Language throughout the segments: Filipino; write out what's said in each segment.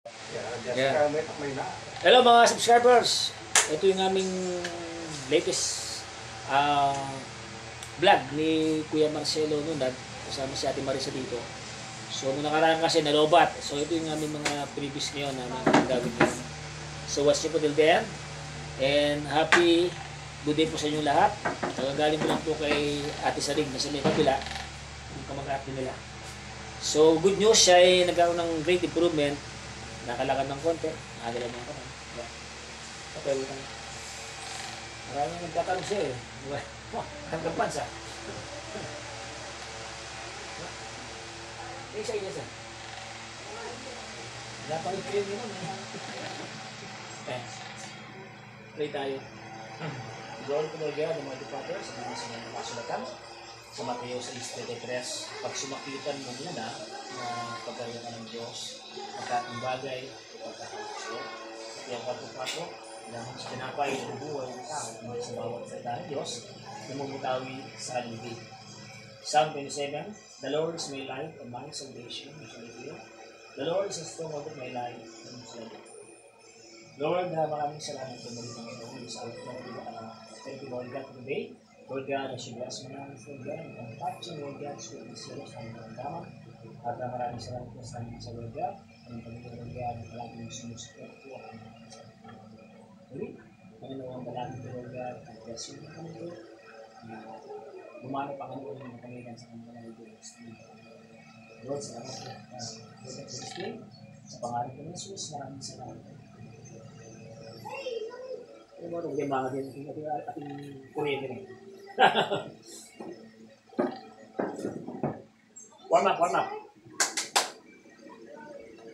Yeah. Hello mga subscribers. Ito yung aming latest vlog ni Kuya Marcelo Nunad. Kasama si Ate Marisa dito. So nung nakaraan kasi nalobat. So ito yung aming mga previous ngayon na mga gagawin ngayon. So watch nyo po till the end. And happy good day po sa inyo lahat. Nagagaling ko lang po kay Ate Sarig na sa may kabila. Yung kamag-ate nila. So good news, siya ay nagkaroon ng great improvement. Nakalakad ng konti. Nakagalaw ng konti. Okay, utang. Maraming nagtatanong siya eh. Hanggang pansa. Eh, siya inyo siya. Wala pang i-claim yun eh. Play tayo. Glory to the God, the Mighty Father, sa mga sinang nakasulatan. Sa Mateo 6:33, pag sumakitan mo muna na pagkayaman ng Diyos, magkatong bagay, pagkakasyo, yung pagpupato, lamang sa tinapay ng buhay ng tao, mga sa bawat salita ng Diyos, namumutawi sa alibig. Psalm 27, the Lord is my light and my salvation, the Lord is the stronghold of my life, and my salvation. Lord, maraming salamat po muli Panginoon sa alit mo, thank you Lord God for the day. Lord God, as you bless my hands, Lord God, and touch you, Lord God, so we see us ang tama. At maraming salamat po sa amin sa Lord God, ang Panginoon Lord God, palaging sumusupport po ang mga sa Panginoon. Panginoon, palaging po Lord God, at bless you na kami po, na lumano Panginoon ng Panginoon sa kanyang mga Diyos. Lord, salamat po. Lord God, for this day, sa pangalan ko ng Jesus, maraming salamat po. Ano mo, nung mga din, ating kuryente rin. Warm up.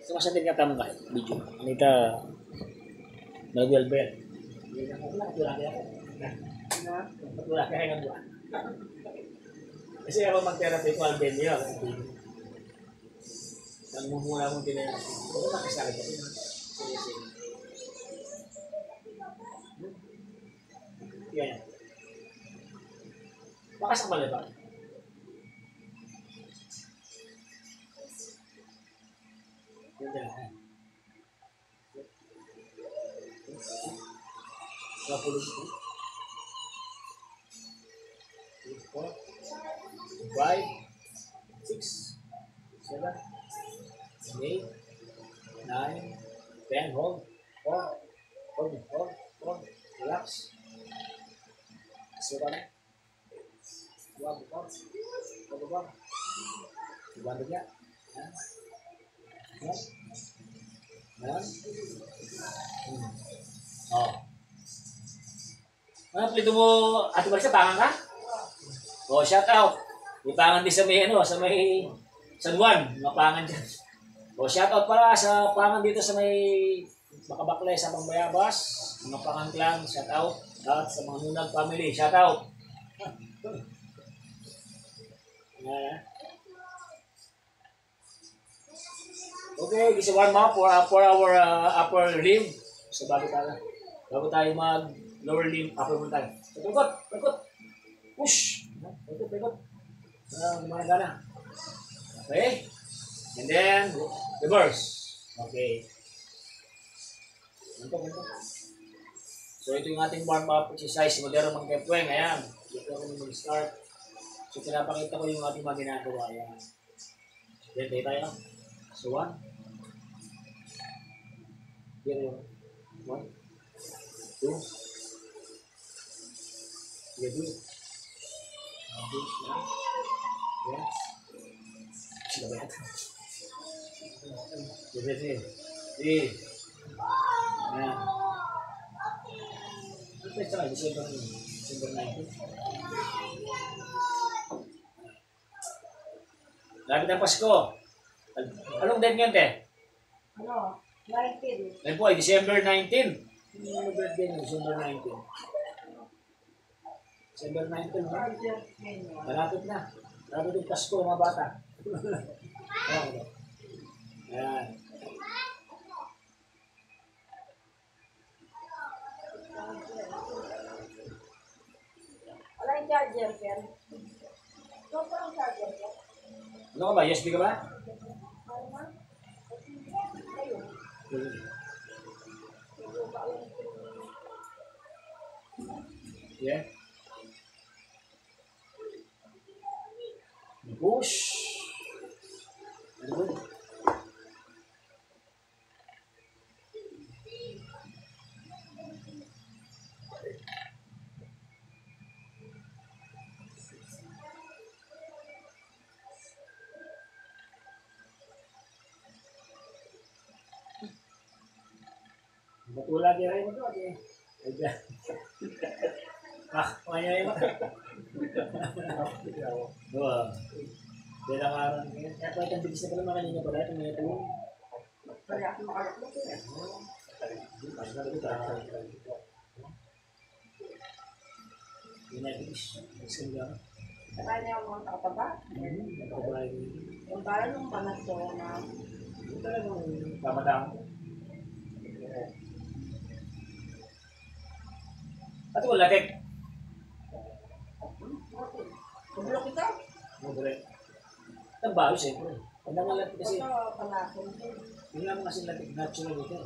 So, masatin nga tamang kahit video. Anita, nag-well bell. Wala kaya nga buwan. Kasi ako mag-therapy ko, Alben niya. Ang mumula mong tinayang. Huwag makasali ka. Yan. Bakas ang malaba. Yan. Napulog ito. 4, 5, 6, 7, 8, 9, 10. Hold. Relax. Suka na. Buang. Buang dia. Yan. Oh. Ano plito mo, Ate Marisa, pangan ka? Oh, shout out. May pangan din sa may sa may San Juan, mapangan dyan. Oh, shout out para sa pangan dito sa may Makabaklay sa Pangbayabas, mga pangan clan, shout out. At sa mga Nunag family, shout out. Okay, this is warm up for our upper limb. So bago tayo mag lower limb, upper limb tayo. Pagkot. Push. Pagkot. Gumana. Okay. And then reverse. Okay. Ganito. So ito yung ating warm-up exercise. Modero mag-kepweng. Ayan. Dito ako mag-start. So pinapakita ko yung ating mga ginagawa. Ayan. Then tayo. So 1. Here yun. 1. 2. Here 2. Yes. Sila ba yata? Here 3. Ayan. Ito December 19. Lapit ang Pasko. Anong date ngayon, te? 19. Ngayon po ay December 19. Ano birthday niyo? December 19. December 19, ha? Malapit na. Malapit yung Pasko, mga bata. Ayan. Wala yung charger, Ken. Ito pa ang charger, Ken. Ano ka ba? USB ka ba? Ayun. Yeah. Push. Very good. Matulad din rin ito. Ayan. Kaya yun. Oo. Bilang araw. Kaya po itong bigis na pala mga kanina pala. Itong mga ito. Kaya ako makalakot eh. Yun na bigis. Bigis ka nila. Kaya niya ako mga nakataba. Nakabay. Yung parang nung panas ko na Ito talagang kamadaan ko. At wala tek. Kumulok kita. Correct. Ang baho siyempre. Ang naman latik kasi. Ito panasin ko. Yung naman kasi latik natural ito.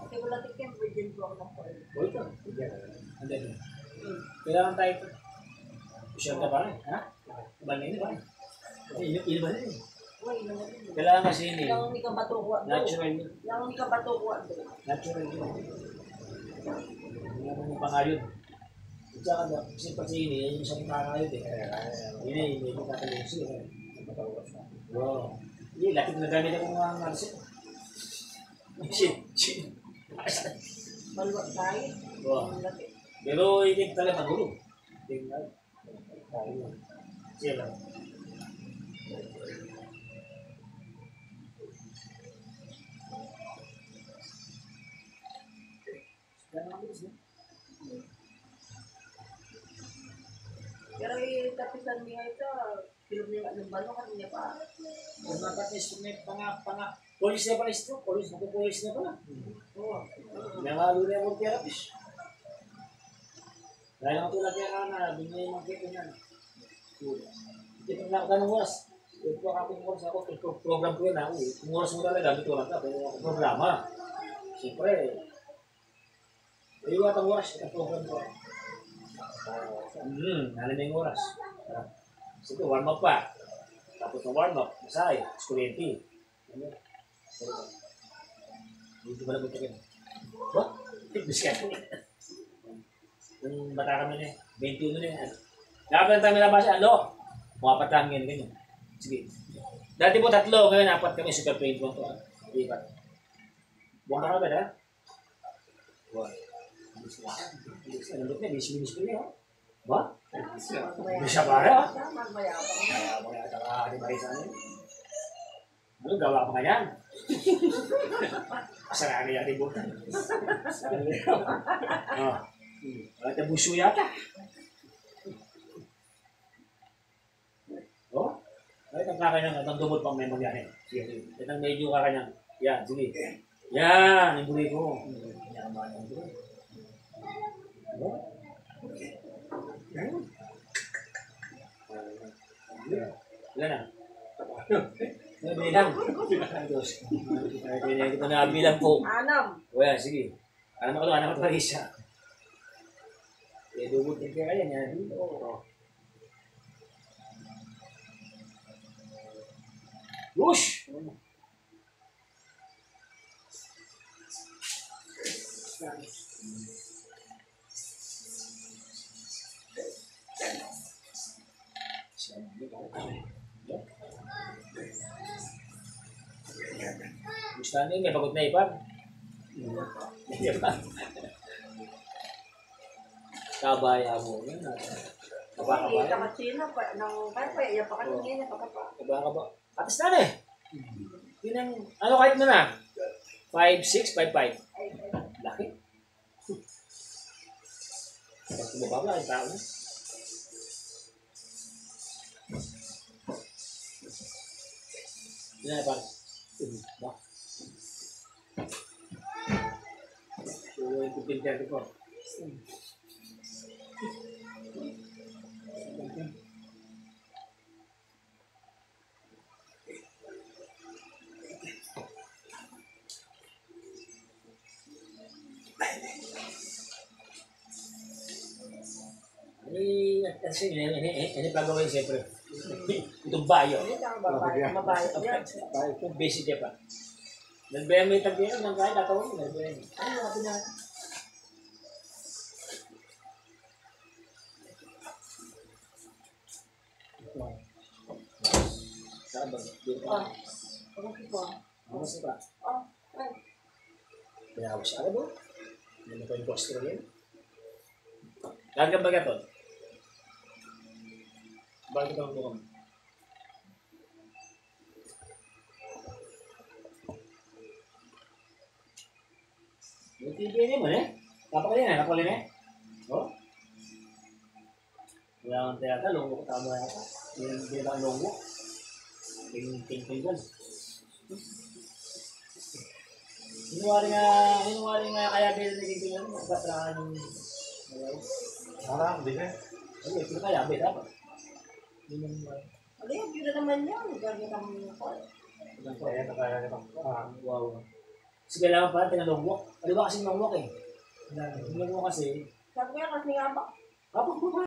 Kasi wala tikim, virgin ko ako ng foil. O ito. Ang dito. Kailangan tayo ito. Sure ka ba rin? Ha? Iba na yun ba? Iba na yun. Uy, naman yun. Kailangan kasi yun eh. Yung hindi ka bato kuha doon. Natural yun. Yung hindi ka bato kuha doon. Natural yun. Hindi naman yung pangayod. At saka na, kasi pati yun eh, yung isang pangayod eh. Yun eh, hindi ko kakalusi eh. Wow. Hindi, latik na gamit ako mga narsin. Shit. Maluwag tayo. Wow. Ang laki. Pero hindi talaga manulog. Hindi nga. Siya lang. Pero tapisan niya ito, pilog niya ng balo kasi niya pa. Kung napatis, may polis na pala ito. Polis na pala. Oo. Nangalo na yung therapist. Dahil ang tulad niya na, binigay yung mga kito niya. Hindi ko na ako oras. Ito ako oras ako, program ko yun ako. Kung oras mo talaga, gamit ko lang ka, pero ako programa. Siyempre, iwat ang oras, ito program ko. Ano na yung oras. Sige, warm up pa. Tapos ng warm up, masay, skurenti. Dito ba naman ito kayo? Ba? Fitness ka. Yung bata kami na 21 na yan. Dapat tayo nilabas, mga patangin, ganyan. Sige. Dati po 3, ngayon 4 kami, super paint mo ito. Ikat. Buwan ka ba na? Buwan. Bilis na, nandot na, bilis ko niya. Ba? Bilis siya para. Mayabang. Mga taka, di ba isa niya? Ano, gawa pa nga yan? Kasarani yan, ibutan. At buso yata. Oh? Ay, nagkakanya nga, dumot pang memang yan eh. Sige, itang medyo kakanya. Yan, sige. Yan, yung buli ko. Yan, ba yung buli. Oh? Yan. Ilan na? Bilang. Ay, ito na bilang po. 6. O yan, sige. Alam ko pa isa. Dubot din kaya yan. Oo. Whoosh! Gusto niyo, may pagod na ipan. Kabaya mo. Yan na. Hindi ka matsina pa. Kaya iya pa ka nung ganyan. Kaba. Atas na eh. Yun ang, ano kahit mo na? 5'6", 5'5". Laki. Pag bumaba, ang tao na. Yan na, parang. Ba? So, yung pipinter ko. Kasi ini pagawin siyempre. Itong bayo. Hindi ka babae. Babae. Yan. Bayo kung basic niya pa. Nagbayang may tagbihan ng kahit tatawin. Nagbayang. Ano mga pinag... Saan ba? Dito Ah. pa. Ano po? Ano sa pa? Ah. Ay. Pinawa siya. Ano ba? Ano ko yung posture yun? Gagam ba gato? Bakit ang bukom? Yung TV niya mo eh. Napakalin na, napakalin eh. Oh? Wala kang tiyata, lunggo ko tama yata. Hindi ba ang lunggo? Ting-ting dyan. Inuwari nga kaya binigay ko yan. Magpatrahan ng... Parang, di ba? Ano, ito kaya, be, dapat. Yun yung... Ano yung yun na naman yan? Gagawin naman yung call. Kaya na kaya nito. Wow. Kasi kailangan pa tinalongwok. Ano ba kasi nalongwok eh? Tinalongwok kasi, Sabi ko yan kasi nga ba? kapag